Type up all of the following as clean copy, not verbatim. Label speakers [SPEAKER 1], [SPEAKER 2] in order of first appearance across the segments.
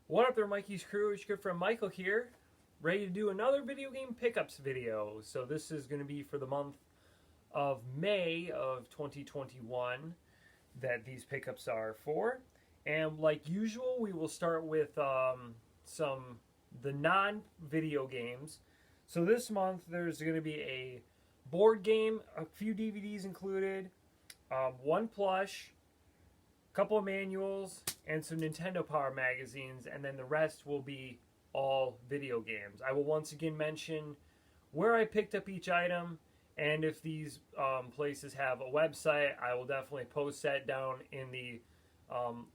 [SPEAKER 1] What up there, Mikey's crew? It's your good friend Michael here, ready to do another video game pickups video. So this is going to be for the month of May of 2021 that these pickups are for. And like usual, we will start with the non-video games. So this month there's going to be a board game, a few DVDs included, one plush, couple of manuals, and some Nintendo Power magazines, and then the rest will be all video games. I will once again mention where I picked up each item, and if these places have a website, I will definitely post that down in the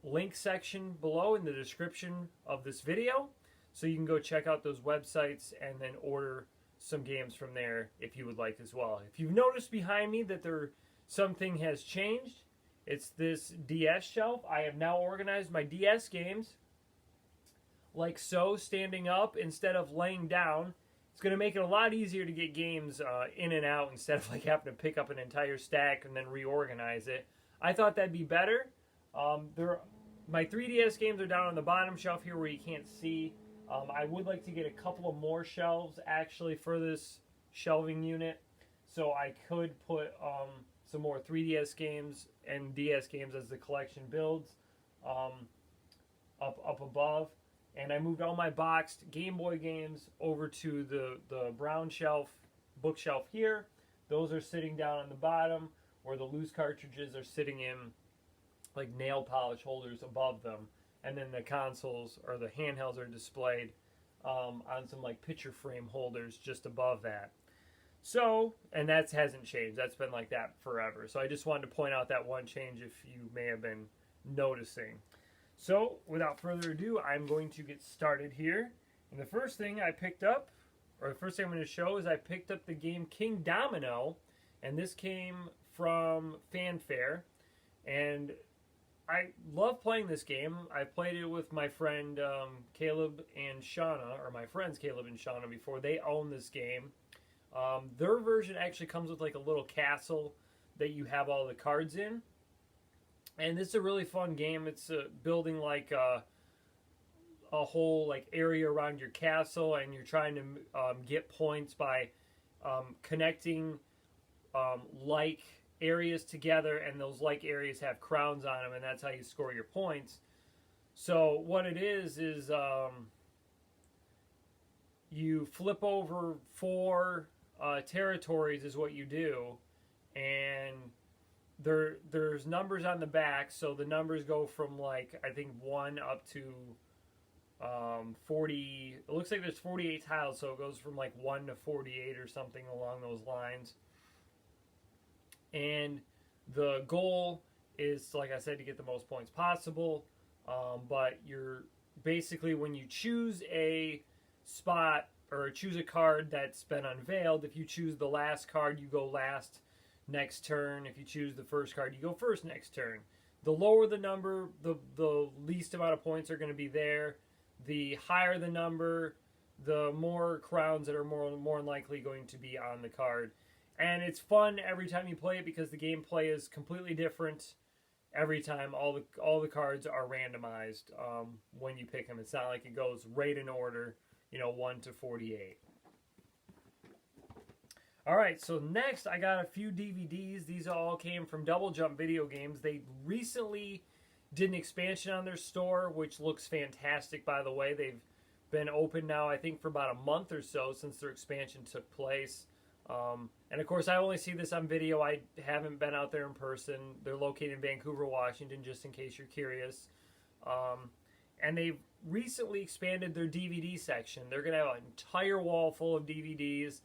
[SPEAKER 1] link section below in the description of this video, so you can go check out those websites and then order some games from there if you would like as well. If you've noticed behind me that something has changed, it's this DS shelf. I have now organized my DS games like so, standing up instead of laying down. It's going to make it a lot easier to get games in and out instead of like having to pick up an entire stack and then reorganize it. I thought that'd be better. My 3DS games are down on the bottom shelf here where you can't see. I would like to get a couple of more shelves actually for this shelving unit, so I could put some more 3DS games and DS games as the collection builds up above. And I moved all my boxed Game Boy games over to the brown shelf, bookshelf here. Those are sitting down on the bottom, where the loose cartridges are sitting in like nail polish holders above them. And then the consoles or the handhelds are displayed on some like picture frame holders just above that. So, and that hasn't changed. That's been like that forever. So I just wanted to point out that one change if you may have been noticing. So, without further ado, I'm going to get started here. And the first thing I picked up, or the first thing I'm going to show, is I picked up the game King Domino. And this came from Fanfare. And I love playing this game. I played it with my friend Caleb and Shauna, or my friends Caleb and Shauna, before they owned this game. Their version actually comes with like a little castle that you have all the cards in. And this is a really fun game. It's building like a whole like area around your castle, and you're trying to get points by connecting like areas together, and those like areas have crowns on them, and that's how you score your points. So what it is you flip over 4 territories is what you do, and there's numbers on the back, so the numbers go from like I think 1 up to 40. It looks like there's 48 tiles, so it goes from like 1 to 48 or something along those lines. And the goal is, like I said, to get the most points possible. But you're basically, when you choose a spot or choose a card that's been unveiled, if you choose the last card, you go last next turn. If you choose the first card, you go first next turn. The lower the number, the least amount of points are going to be there. The higher the number, the more crowns that are more likely going to be on the card. And it's fun every time you play it because the gameplay is completely different every time. All the cards are randomized when you pick them. It's not like it goes right in order, 1 to 48. All right, so next I got a few DVDs. These all came from Double Jump Video Games. They recently did an expansion on their store, which looks fantastic, by the way. They've been open now, I think, for about a month or so since their expansion took place. And of course, I only see this on video. I haven't been out there in person. They're located in Vancouver, Washington, just in case you're curious. And they've recently expanded their DVD section. They're going to have an entire wall full of DVDs.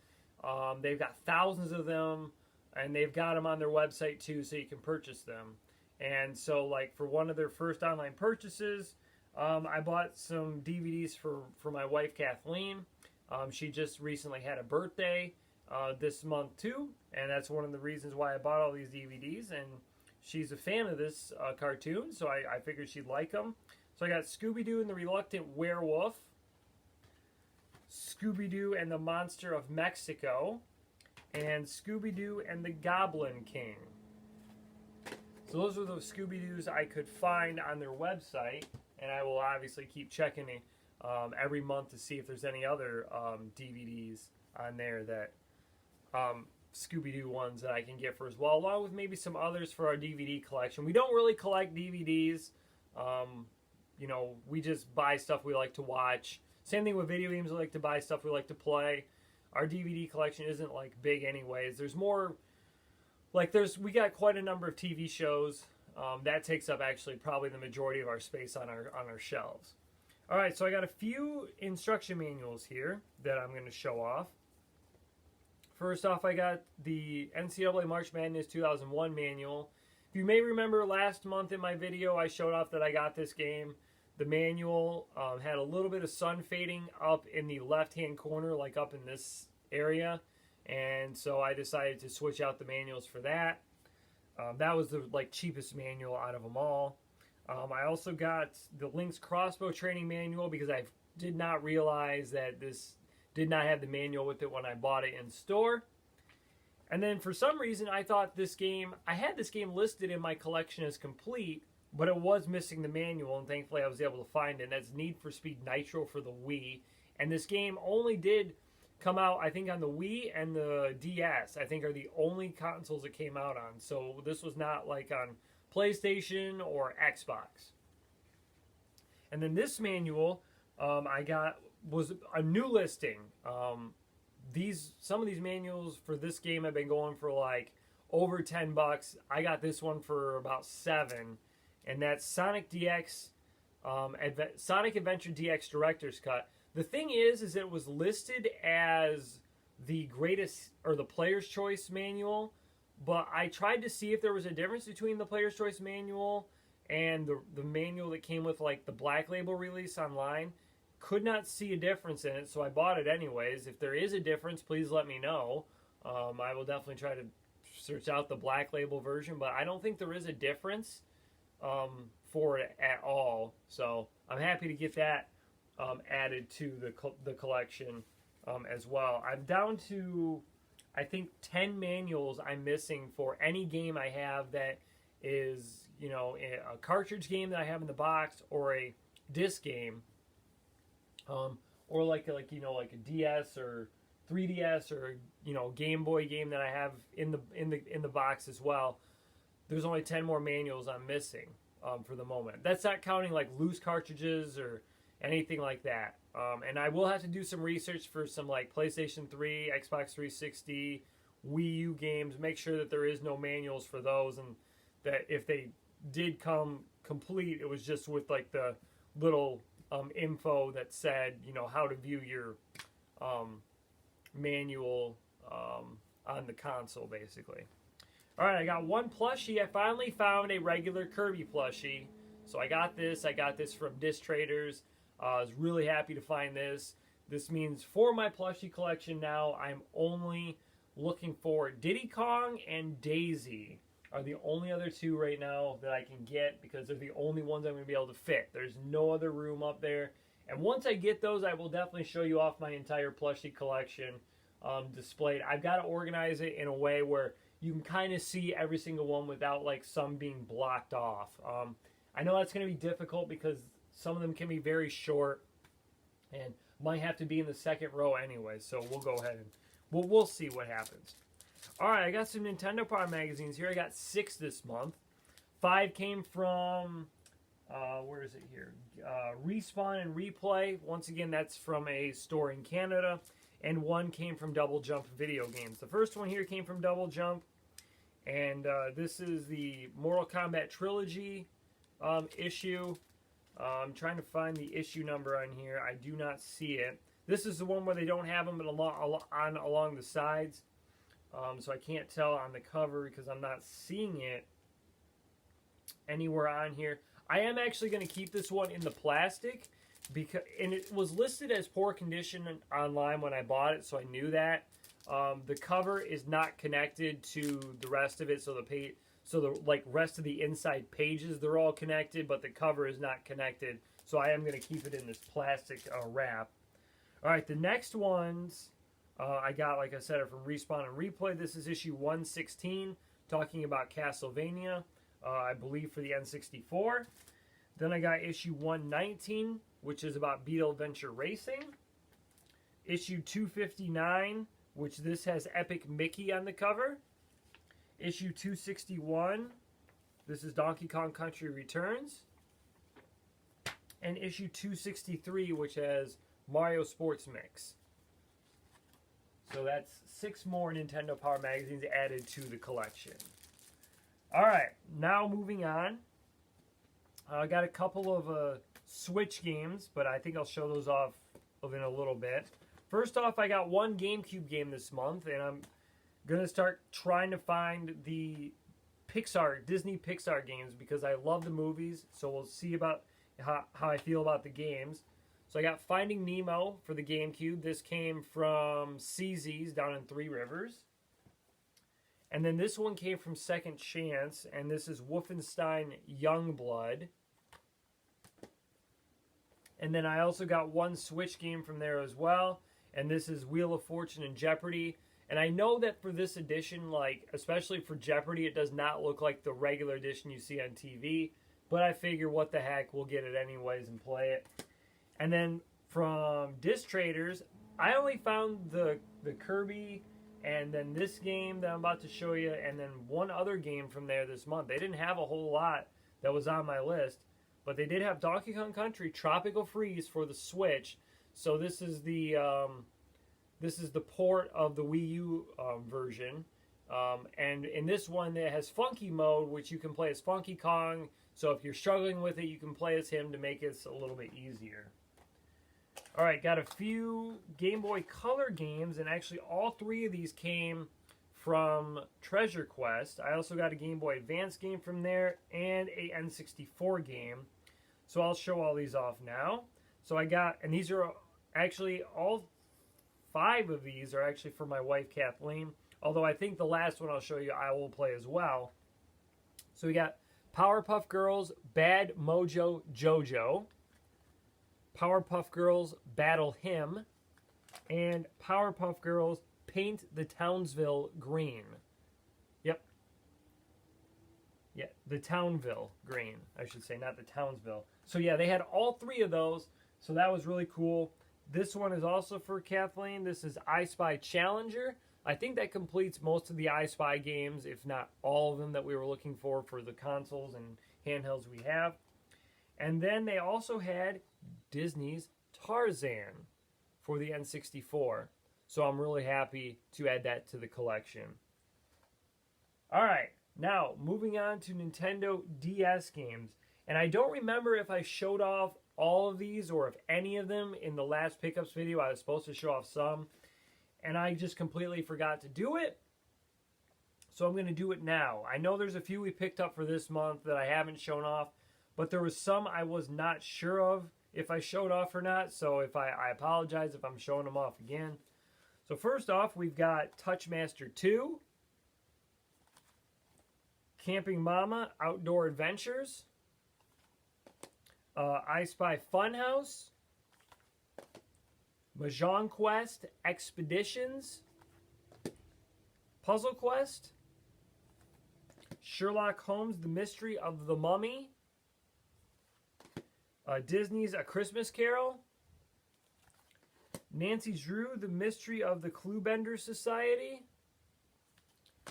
[SPEAKER 1] They've got thousands of them, and they've got them on their website too, so you can purchase them. And so, like, for one of their first online purchases, I bought some DVDs for my wife, Kathleen. She just recently had a birthday this month too, and that's one of the reasons why I bought all these DVDs, and she's a fan of this cartoon, so I figured she'd like them. So I got Scooby-Doo and the Reluctant Werewolf, Scooby-Doo and the Monster of Mexico, and Scooby-Doo and the Goblin King. So those are the Scooby-Doos I could find on their website. and I will obviously keep checking it every month to see if there's any other DVDs on there that Scooby-Doo ones that I can get for as well, along with maybe some others for our DVD collection. We don't really collect DVDs. You know, we just buy stuff we like to watch. Same thing with video games. We like to buy stuff we like to play. Our DVD collection isn't like big anyways. There's more, like we got quite a number of TV shows. That takes up actually probably the majority of our space on our shelves. All right, so I got a few instruction manuals here that I'm going to show off. First off, I got the NCAA March Madness 2001 manual. If you may remember last month in my video, I showed off that I got this game. The manual had a little bit of sun fading up in the left-hand corner, like up in this area. And so I decided to switch out the manuals for that. That was the cheapest manual out of them all. I also got the Lynx Crossbow Training Manual because I did not realize that this did not have the manual with it when I bought it in store. And then for some reason I thought I had this game listed in my collection as complete, but it was missing the manual, and thankfully I was able to find it. And that's Need for Speed Nitro for the Wii. And this game only did come out, I think, on the Wii and the DS. I think are the only consoles it came out on. So this was not like on PlayStation or Xbox. And then this manual I got was a new listing. Some of these manuals for this game have been going for like over $10. I got this one for about $7, and that's Sonic DX, Sonic Adventure DX Director's Cut. The thing is it was listed as the greatest or the Player's Choice manual, but I tried to see if there was a difference between the Player's Choice manual and the manual that came with like the Black Label release online. Could not see a difference in it, so I bought it anyways. If there is a difference, please let me know. I will definitely try to search out the Black Label version, but I don't think there is a difference for it at all. So I'm happy to get that added to the collection as well. I'm down to, I think, 10 manuals I'm missing for any game I have that is, you know, a cartridge game that I have in the box or a disc game. Or like a DS or 3DS or Game Boy game that I have in the box as well. There's only 10 more manuals I'm missing for the moment. That's not counting like loose cartridges or anything like that. And I will have to do some research for some like PlayStation 3, Xbox 360, Wii U games. Make sure that there is no manuals for those, and that if they did come complete, it was just with like the little info that said, how to view your manual on the console, basically. All right, I got one plushie. I finally found a regular Kirby plushie. So I got this from Disc Traders. I was really happy to find this. This means for my plushie collection now, I'm only looking for Diddy Kong and Daisy are the only other two right now that I can get because they're the only ones I'm going to be able to fit. There's no other room up there. And once I get those, I will definitely show you off my entire plushie collection displayed. I've got to organize it in a way where you can kind of see every single one without like some being blocked off. I know that's going to be difficult because some of them can be very short and might have to be in the second row anyway. So we'll go ahead and we'll see what happens. All right, I got some Nintendo Power magazines here. I got 6 this month. 5 came from, where is it here? Respawn and Replay. Once again, that's from a store in Canada. And 1 came from Double Jump Video Games. The first one here came from Double Jump. And this is the Mortal Kombat Trilogy issue. I'm trying to find the issue number on here. I do not see it. This is the one where they don't have them along the sides. So I can't tell on the cover because I'm not seeing it anywhere on here. I am actually going to keep this one in the plastic and it was listed as poor condition online when I bought it, so I knew that. The cover is not connected to the rest of it, so the rest of the inside pages, they're all connected, but the cover is not connected. So I am going to keep it in this plastic wrap. All right, the next ones I got, like I said, are from Respawn and Replay. This is issue 116, talking about Castlevania, I believe for the N64. Then I got issue 119, which is about Beetle Adventure Racing. Issue 259, which this has Epic Mickey on the cover. Issue 261, this is Donkey Kong Country Returns. And issue 263, which has Mario Sports Mix. So that's 6 more Nintendo Power magazines added to the collection. Alright, now moving on. I got a couple of Switch games, but I think I'll show those off in a little bit. First off, I got one GameCube game this month, and I'm going to start trying to find the Disney Pixar games, because I love the movies, so we'll see about how I feel about the games. So I got Finding Nemo for the GameCube. This came from CZ's down in Three Rivers. And then this one came from Second Chance, and this is Wolfenstein Youngblood. And then I also got one Switch game from there as well, and this is Wheel of Fortune and Jeopardy. And I know that for this edition, like, especially for Jeopardy, it does not look like the regular edition you see on TV, but I figure what the heck, we'll get it anyways and play it. And then from Disc Traders, I only found the Kirby, and then this game that I'm about to show you, and then one other game from there this month. They didn't have a whole lot that was on my list, but they did have Donkey Kong Country Tropical Freeze for the Switch. So this is the port of the Wii U version. And in this one, it has Funky Mode, which you can play as Funky Kong. So if you're struggling with it, you can play as him to make it a little bit easier. Alright, got a few Game Boy Color games, and actually all 3 of these came from Treasure Quest. I also got a Game Boy Advance game from there, and a N64 game. So I'll show all these off now. So I got, and these are actually, all 5 of these are actually for my wife Kathleen. Although I think the last one I'll show you I will play as well. So we got Powerpuff Girls Bad Mojo Jojo, Powerpuff Girls Battle Hymn, and Powerpuff Girls Paint the Townsville Green. Yep. Yeah, the Townville Green, I should say, not the Townsville. So yeah, they had all 3 of those, so that was really cool. This one is also for Kathleen. This is I Spy Challenger. I think that completes most of the I Spy games, if not all of them that we were looking for the consoles and handhelds we have. And then they also had Disney's Tarzan for the N64. So I'm really happy to add that to the collection. Alright, now moving on to Nintendo DS games. And I don't remember if I showed off all of these or if any of them in the last pickups video. I was supposed to show off some, and I just completely forgot to do it. So I'm going to do it now. I know there's a few we picked up for this month that I haven't shown off, but there was some I was not sure of if I showed off or not. So if I apologize if I'm showing them off again. So first off, we've got Touchmaster 2, Camping Mama Outdoor Adventures, I Spy Funhouse, Mahjong Quest Expeditions, Puzzle Quest, Sherlock Holmes The Mystery of the Mummy, Disney's A Christmas Carol, Nancy Drew The Mystery of the Cluebender Society,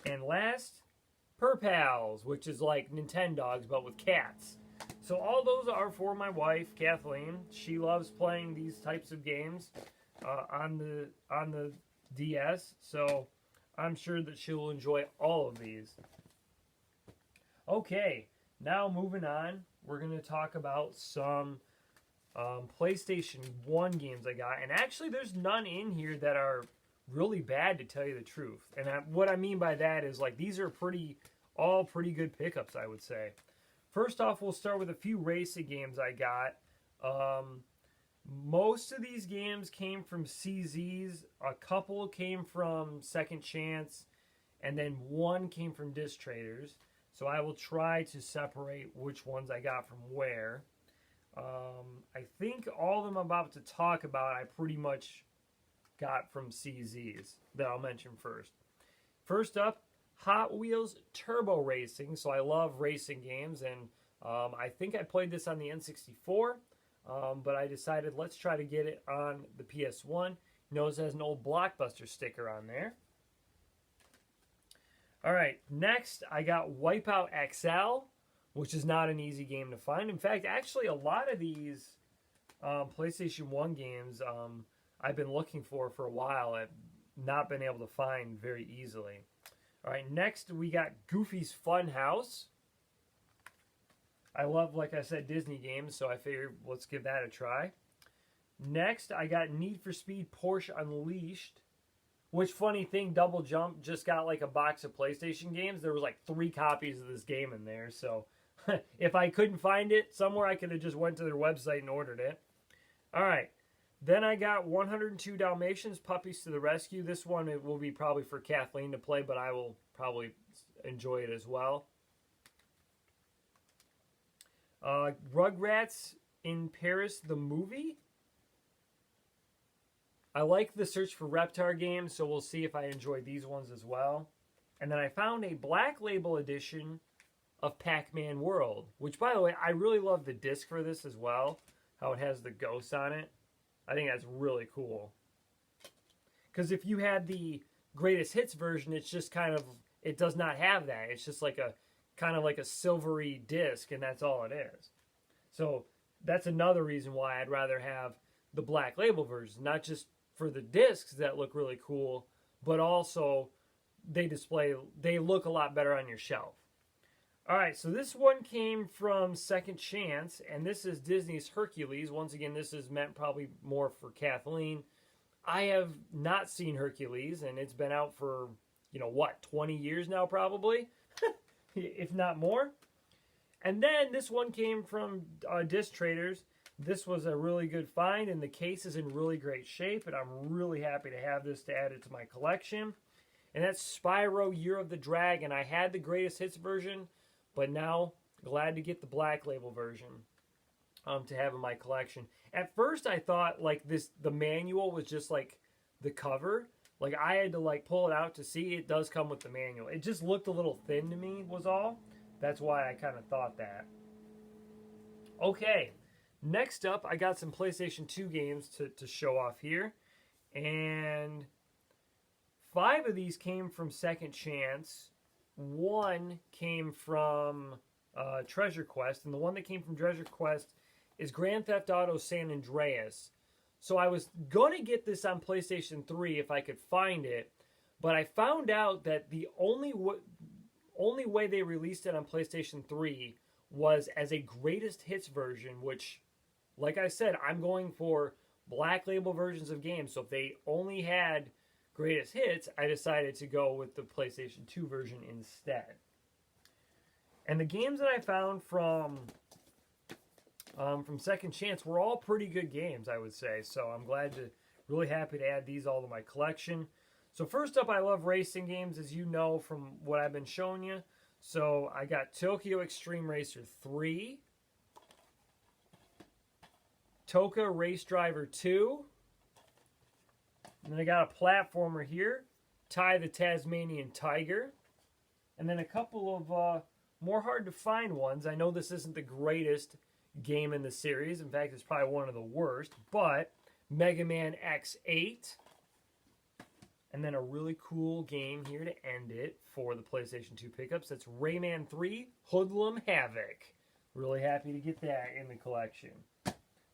[SPEAKER 1] and last, Purpals, which is like Nintendogs but with cats. So all those are for my wife, Kathleen. She loves playing these types of games on the DS, so I'm sure that she'll enjoy all of these. Okay, now moving on, we're going to talk about some PlayStation 1 games I got. And actually, there's none in here that are really bad, to tell you the truth. And what I mean by that is, like, these are all pretty good pickups, I would say. First off, we'll start with a few racing games I got. Most of these games came from CZ's. A couple came from Second Chance. And then one came from Disc Traders. So I will try to separate which ones I got from where. I think all of them I'm about to talk about I pretty much got from CZ's that I'll mention first. First up, Hot Wheels Turbo Racing. So I love racing games, and I think I played this on the N64, but I decided let's try to get it on the PS1. Notice it has an old Blockbuster sticker on there. All right, next I got Wipeout XL, which is not an easy game to find. In fact, actually a lot of these PlayStation 1 games I've been looking for a while. I've not been able to find very easily. All right, next we got Goofy's Fun House. I love, like I said, Disney games, so I figured let's give that a try. Next, I got Need for Speed Porsche Unleashed. Which, funny thing, Double Jump just got like a box of PlayStation games. There was like 3 copies of this game in there, so if I couldn't find it somewhere, I could have just went to their website and ordered it. All right. Then I got 102 Dalmatians, Puppies to the Rescue. This one, it will be probably for Kathleen to play, but I will probably enjoy it as well. Rugrats in Paris, the movie. I like the Search for Reptar games, so we'll see if I enjoy these ones as well. And then I found a Black Label edition of Pac-Man World, which, by the way, I really love the disc for this as well, how it has the ghosts on it. I think that's really cool. Because if you had the Greatest Hits version, it's just kind of, it does not have that. It's just like a, kind of like a silvery disc, and that's all it is. So that's another reason why I'd rather have the Black Label version, not just for the discs that look really cool, but also they look a lot better on your shelf. All right, so this one came from Second Chance, and this is Disney's Hercules. Once again, this is meant probably more for Kathleen. I have not seen Hercules, and it's been out for, 20 years now probably, if not more. And then this one came from Disc Traders. This was a really good find, and the case is in really great shape, and I'm really happy to have this to add it to my collection. And that's Spyro Year of the Dragon. I had the Greatest Hits version, but now glad to get the Black Label version to have in my collection. At first, I thought the manual was just like the cover. Like I had to pull it out to see. It does come with the manual. It just looked a little thin to me, was all. That's why I kind of thought that. Okay. Next up, I got some PlayStation 2 games to show off here. And 5 of these came from Second Chance. 1 came from Treasure Quest. And the one that came from Treasure Quest is Grand Theft Auto San Andreas. So I was going to get this on PlayStation 3 if I could find it. But I found out that the only way they released it on PlayStation 3 was as a Greatest Hits version, which, like I said, I'm going for Black Label versions of games. So if they only had Greatest Hits, I decided to go with the PlayStation 2 version instead. And the games that I found from Second Chance were all pretty good games, I would say. So I'm really happy to add these all to my collection. So first up, I love racing games, as you know from what I've been showing you. So I got Tokyo Extreme Racer 3, Toka Race Driver 2, and then I got a platformer here, Ty the Tasmanian Tiger, and then a couple of more hard to find ones. I know this isn't the greatest game in the series. In fact, it's probably one of the worst, but Mega Man X8. And then a really cool game here to end it for the PlayStation 2 pickups. That's Rayman 3 Hoodlum Havoc. Really happy to get that in the collection.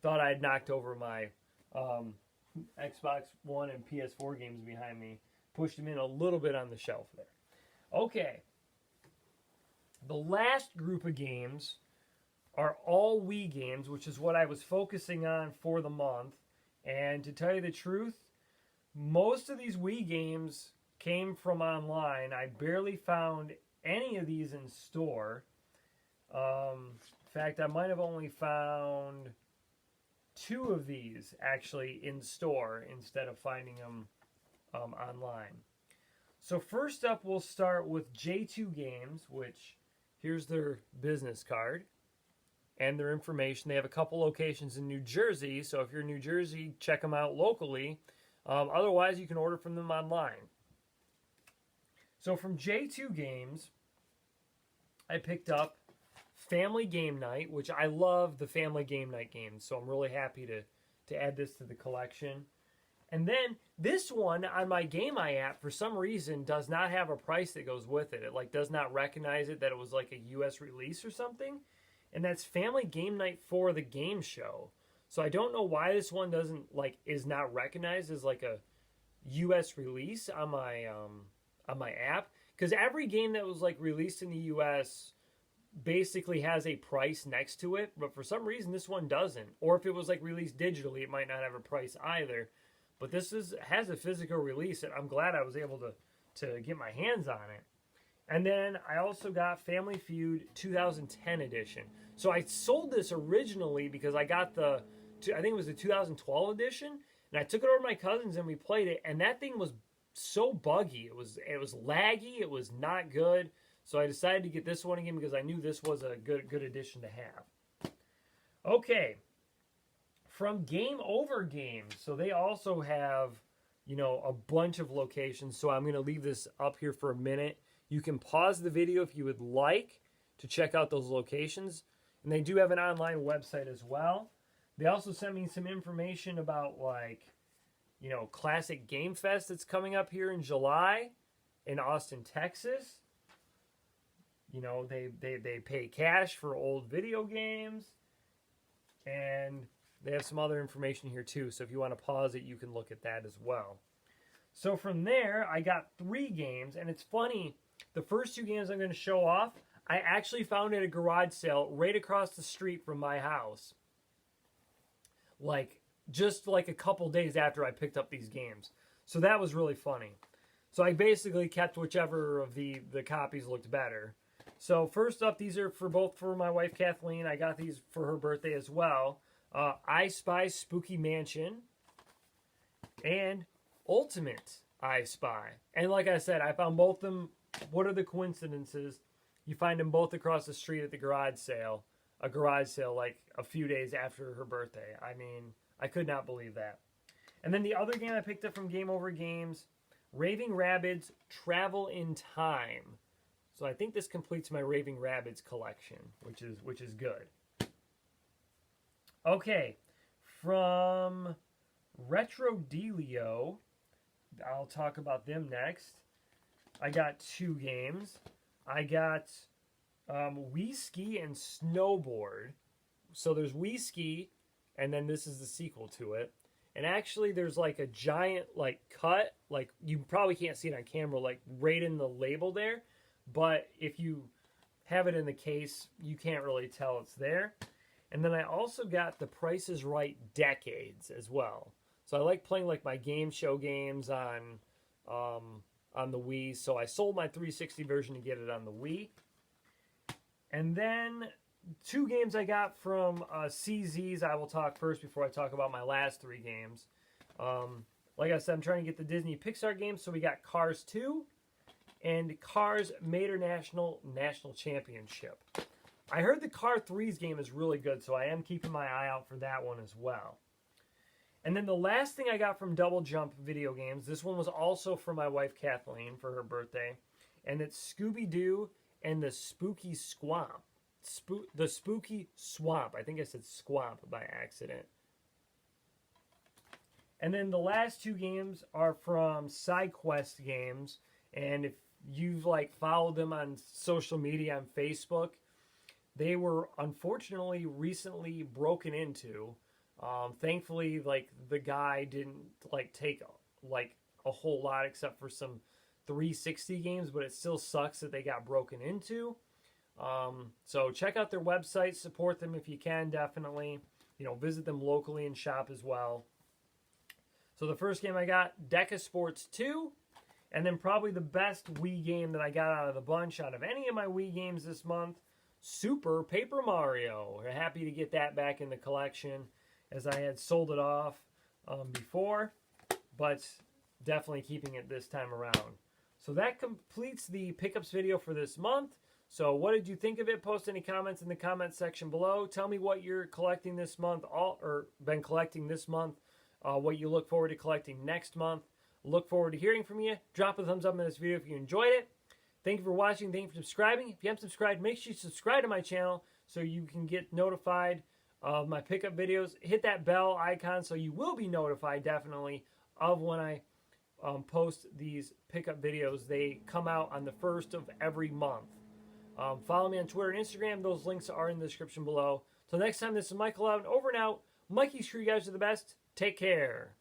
[SPEAKER 1] Thought I had knocked over my Xbox One and PS4 games behind me. Pushed them in a little bit on the shelf there. Okay. The last group of games are all Wii games, which is what I was focusing on for the month. And to tell you the truth, most of these Wii games came from online. I barely found any of these in store. In fact, I might have only found 2 of these actually in store instead of finding them online. So first up, we'll start with J2 Games, which here's their business card and their information. They have a couple locations in New Jersey, so if you're in New Jersey, check them out locally. Otherwise, you can order from them online. So from J2 Games, I picked up Family Game Night, which I love the Family Game Night games, so I'm really happy to add this to the collection. And then this one on my Game Eye app, for some reason, does not have a price that goes with it. It like does not recognize it, that it was like a U.S. release or something. And that's Family Game Night for the game show. So I don't know why this one doesn't like is not recognized as like a U.S. release on my app, because every game that was like released in the U.S. basically has a price next to it, but for some reason this one doesn't. Or if it was like released digitally, it might not have a price either. But this has a physical release, and I'm glad I was able to get my hands on it. And then I also got Family Feud 2010 edition. So I sold this originally because I got I think it was the 2012 edition, and I took it over to my cousins and we played it, and that thing was so buggy. It was laggy. It was not good. So I decided to get this one again because I knew this was a good addition to have. Okay. From Game Over Games. So they also have, a bunch of locations. So I'm going to leave this up here for a minute. You can pause the video if you would like to check out those locations. And they do have an online website as well. They also sent me some information about Classic Game Fest that's coming up here in July in Austin, Texas. They pay cash for old video games. And they have some other information here too. So if you want to pause it, you can look at that as well. So from there, I got 3 games. And it's funny, the first 2 games I'm going to show off, I actually found at a garage sale right across the street from my house. Just a couple days after I picked up these games. So that was really funny. So I basically kept whichever of the copies looked better. So first up, these are for my wife Kathleen. I got these for her birthday as well. I Spy Spooky Mansion and Ultimate I Spy. And like I said, I found both of them. What are the coincidences? You find them both across the street at the garage sale. A garage sale like a few days after her birthday. I mean, I could not believe that. And then the other game I picked up from Game Over Games, Raving Rabbids Travel in Time. So I think this completes my Raving Rabbids collection, which is good. Okay, from Retro Delio, I'll talk about them next. I got 2 games. I got Wii Ski and Snowboard. So there's Wii Ski, and then this is the sequel to it. And actually there's like a giant cut, you probably can't see it on camera, right in the label there. But if you have it in the case, you can't really tell it's there. And then I also got the Price is Right Decades as well. So I like playing my game show games on the Wii. So I sold my 360 version to get it on the Wii. And then 2 games I got from CZ's. I will talk first before I talk about my last 3 games. Like I said, I'm trying to get the Disney Pixar games. So we got Cars 2 and Cars Mater National Championship. I heard the Car 3's game is really good, so I am keeping my eye out for that one as well. And then the last thing I got from Double Jump Video Games, this one was also for my wife Kathleen for her birthday, and it's Scooby-Doo and the Spooky Swamp. The Spooky Swamp. I think I said Swamp by accident. And then the last 2 games are from SideQuest Games, and if you've followed them on social media on Facebook, they were unfortunately recently broken into. Thankfully, the guy didn't take a whole lot except for some 360 games, but it still sucks that they got broken into. So check out their website, support them if you can, definitely. Visit them locally and shop as well. So the first game I got, Deca Sports 2, and then probably the best Wii game that I got out of the bunch, out of any of my Wii games this month, Super Paper Mario. We're happy to get that back in the collection, as I had sold it off before, but definitely keeping it this time around. So that completes the pickups video for this month. So what did you think of it? Post any comments in the comment section below. Tell me what you're collecting this month, or been collecting this month, what you look forward to collecting next month. Look forward to hearing from you. Drop a thumbs up in this video if you enjoyed it. Thank you for watching. Thank you for subscribing. If you haven't subscribed, make sure you subscribe to my channel so you can get notified of my pickup videos. Hit that bell icon so you will be notified definitely of when I post these pickup videos. They come out on the 1st of every month. Follow me on Twitter and Instagram. Those links are in the description below. Till next time, this is Michael out and over and out. Mikey, screw you guys are the best. Take care.